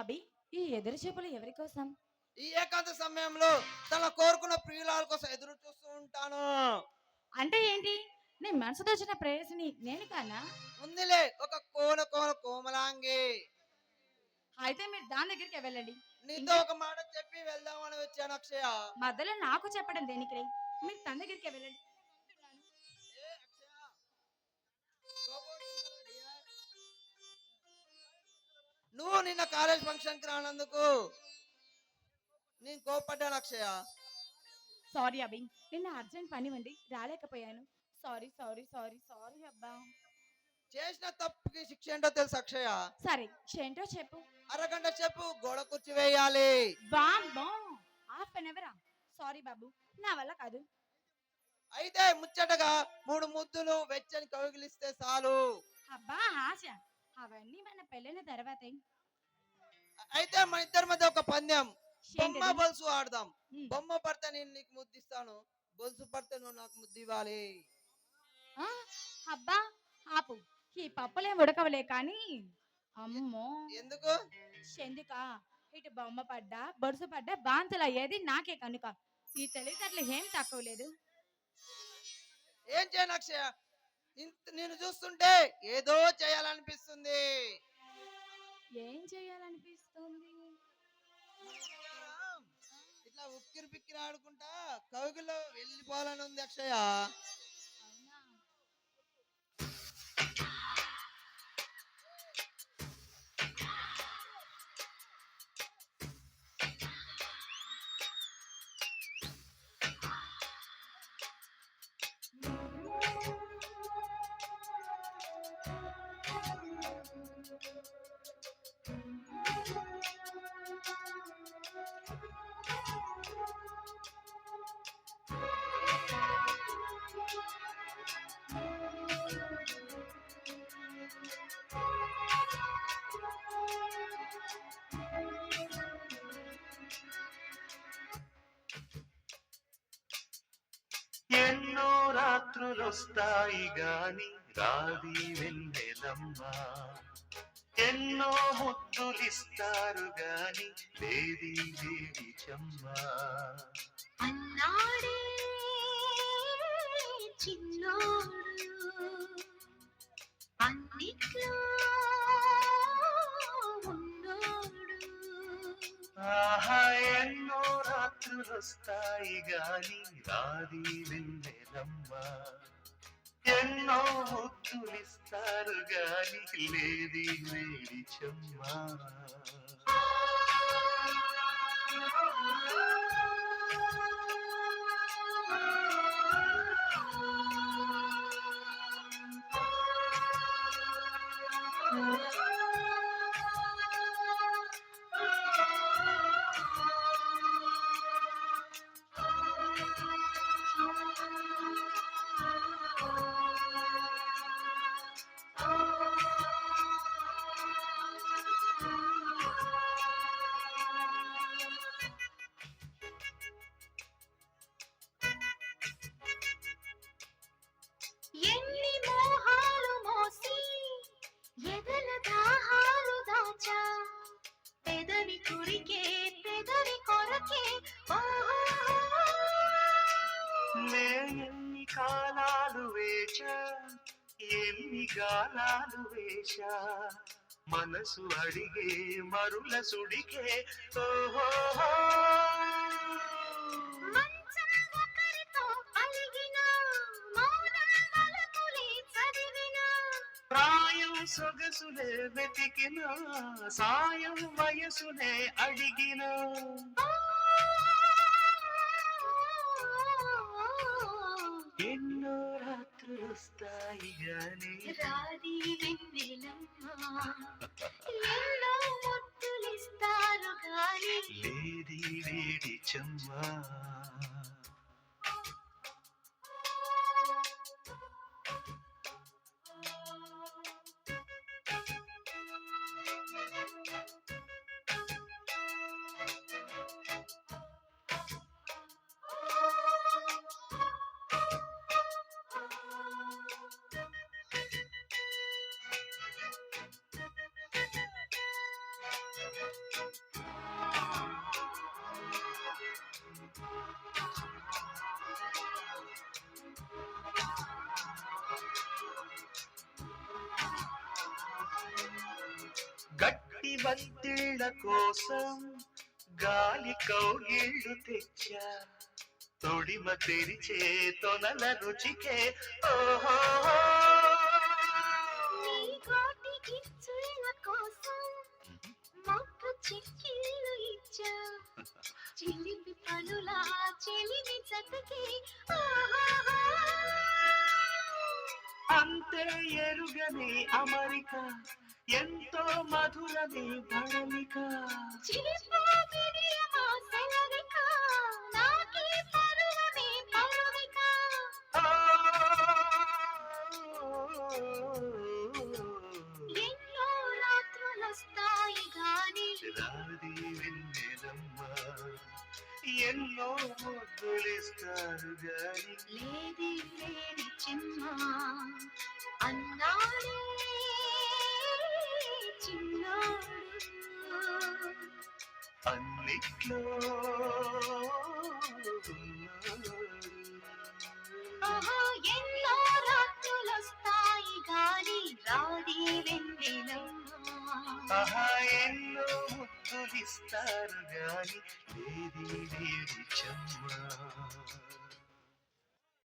అభి, ఈ ఎదురు చూపులు ఎవరి కోసం? ఈ ఏకాంత సమయంలో తన కోరుకున్న ప్రియురాల కోసం ఎదురు చూస్తూ ఉంటాను. అంటే ఏంటి? నీ మనసు దోచిన ప్రేయసిని నేను కానా? ఉందిలే ఒక కోన కోన కోమలాంగి. అయితే మీరు దాని దగ్గరికి వెళ్ళండి. నీతో ఇంకా ఒక మాట చెప్పి వెళ్దామని వచ్చాను అక్షయ. మధ్యలో నాకు చెప్పడం దేనికి? మీరు తన దగ్గరికి వెళ్ళండి. ఏ అక్షయ, కోపడుతున్నావా dear? నువ్వు నిన్న కాలేజ్ ఫంక్షన్ కి రానందుకు నేను కోపడ్డాను అక్షయ. సారీ అభి, నిన్న అర్జెంట్ పని ఉంది రాలేకపోయాను. సారీ సారీ సారీ సారీ అబ్బా. చేసిన తప్పుకి శిక్ష ఏంటో తెలుసు అక్షయ. సరే ఏంటో చెప్పు. అరగంట చెప్పు గోడ కుర్చీ వేయాలి. వామ్మో, హాఫ్ అన్ అవరా? సారీ బాబు, నా వల్ల కాదు. అయితే ముచ్చటగా 3 ముద్దులు వెచ్చని కౌగిలిస్తే చాలు. అబ్బా ఆశ, అవన్నీ మన పెళ్ళైన తర్వాతే. అయితే మన ఇద్దరి మధ్య ఒక పందెం. బొమ్మ ఏంటది? బొలుసు ఆడదాం. ఉమ్. బొమ్మ పడితే నేను నీకు ముద్దిస్తాను, బొలుసు పడితే నువ్వు నాకు ముద్దు ఇవ్వాలి. ఆ, అబ్బా ఆపు, ఈ పప్పులేం ఉడకవలే కానీ. అమ్మో, ఎందుకు? ఎందుకా? ఇటు బొమ్మ పడ్డా బొడుసు పడ్డా బాంతులు అయ్యేది నాకే కనుక. ఈ తెలివితేటలు ఏం తక్కువ లేదు. ఏం చేయను అక్షయ, నేను చూస్తుంటే ఏదో చేయాలనిపిస్తుంది. ఏం చేయాలనిపిస్తుంది? ఇట్లా ఉక్కిరి పిక్కిరి ఆడుకుంటా కౌగిలో వెళ్ళిపోవాలని ఉంది అక్షయ. అవునా? ఎన్నో రాత్రులొస్తాయి గాని రాది వెన్నెలమ్మ, ఎన్నో ముద్దులిస్తారు గాని లేది లేడి చెమ్మ. అన్నాడే చిన్నోడు అన్నిట్లో ఉన్నోడు. ఆహా, ఎన్నో రాత్రులొస్తాయి గాని రాది వెన్నెలమ్మ, ఎన్నో ముద్దులిస్తారు గాని లేది లేడి చెమ్మ. ఎన్ని మోహాలు మోసి ఎదల దాహాలు దాచా, పెదవి కురికే పెదవి కొరకే ఓహో. నే ఎన్ని కాలాలు వేచా, ఎన్ని గాలాలు వేశా, మనసు అడిగే మరుల సుడికే ఓహో. మంచం ఒకరితో అలిగినా, మౌనం వలపులే చదివినా, ప్రాయం సొగసులే వెతికినా, సాయం వయసునే అడిగినా, ఎన్నో రాత్రులొస్తాయి గాని రాది వెన్నెలమ్మ, ఎన్నో ముద్దులిస్తారు గాని లేది లేడి చెమ్మ. గట్టి బంతిళ్ళ కోసం గాలి కౌగిళ్ళు తెచ్చా తొడిమ తెరిచే తొనల రుచికే ఓహో నీ కోటి కిచ్చుల కోసం మొక్క చిక్కిళ్ళు ఇచ్చా చిలిపి పనులా చెలిమి చతకి అంతే ఎరుగని అమరిక ఎంతో మధురని ధరలిక చిలిపో విడియమా సెలవిక నాకే పరువమే పరువిక ఎన్నో రాత్రులొస్తాయి గాని రాది వెన్నెలమ్మ ఎన్నో ముద్దులిస్తారు గాని లేది లేని చిన్న అన్నాడే చిన్నాడు అన్నిట్లో ఓహో ఎన్నో రాత్రులొస్తాయి గాని రాది వెన్నెలమ్మ ఆహా ఎన్నో ముద్దులిస్తారు గాని లేది లేడి చెమ్మ